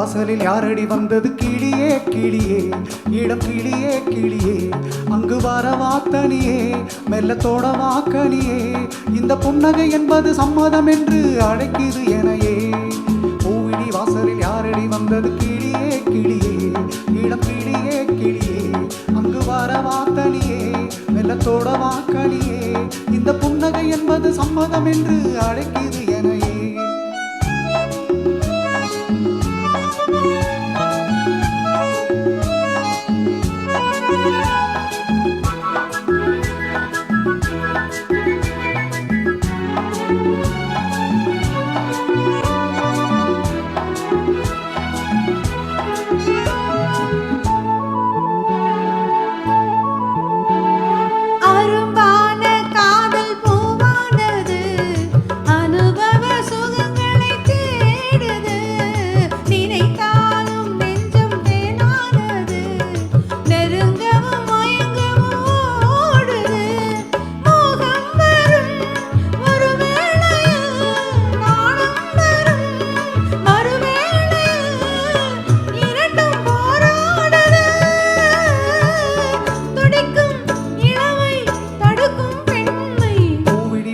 வாசலில் யாரடி வந்தது கிளியே கிளியே இடம் கிளியே கிளியே அங்கு வரவா தனியே மெல்லத்தோட வாக்கனியே இந்த புன்னகை என்பது சம்மதம் என்று அழைக்குது எனையே பூவிழி வாசலில் யாரடி வந்தது கிளியே கிளியே இடம் கிளியே கிளியே அங்கு வரவா தனியே மெல்லத்தோட வாக்கனியே இந்த புன்னகை என்பது சம்மதம் என்று அழைக்குது எனையே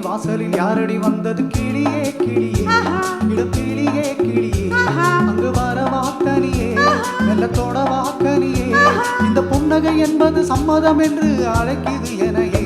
வாசலில் யாரடி வந்தது கிளியே கிளியே இடம் கிளியே கிளியே அங்கு வரவா தனியே மெல்லத்தோட வாக்கனியே இந்த புன்னகை என்பது சம்மதம் என்று அழைக்குது எனையே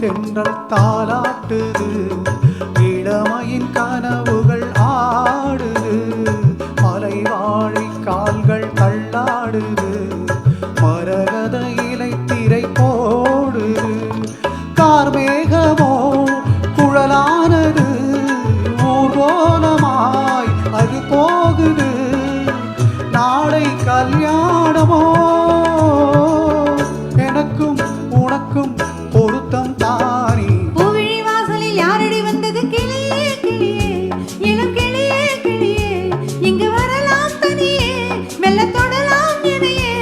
தென்றல் தாலாட்டுது இளமையின் கனவுகள் ஆடுது மலை வாழை கால்கள் தள்ளாடுது மரகத இலை திரை போடுது கார்மேகமோ குழலானது ஊர்வலமாய் அது போகுது நாளை கல்யாணமோ எனக்கும் உனக்கும் பொருத்தம் தானே பூவிழி வாசலில் யாரடி வந்தது கிளியே கிளியே இளம் கிளியே கிளியே இங்கு வரலாம் தனியே மெல்ல தொடலாம் எனையே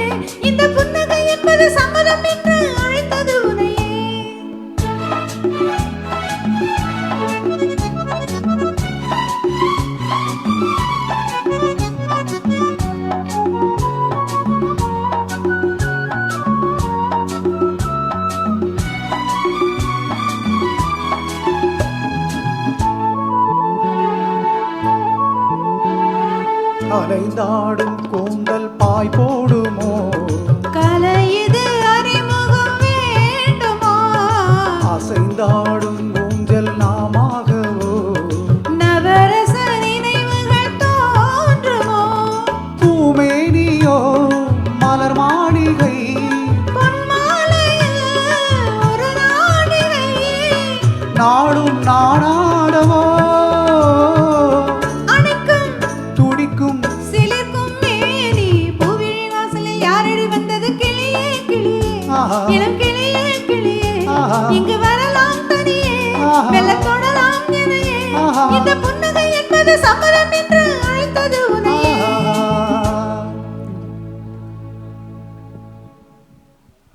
இந்த புன்னகை என்பது சம்மதம் என்று அழைத்தது உனையே அலைந்தாடும் கூந்தல் பாய் போடுமோ கலையுது அறிமுகம் வேண்டுமோ அசைந்தாடும் ஊஞ்சல் நாமாகவோ நவரச நினைவுகள் தோன்றுமோ பூமேனியோ மலர் மாளிகை பொன்மாலையில் ஒரு நாடிகை நாடும் நாடாடவோ இளம் கிளியே கிளியே இங்கு வரலாம் தனியே மெல்ல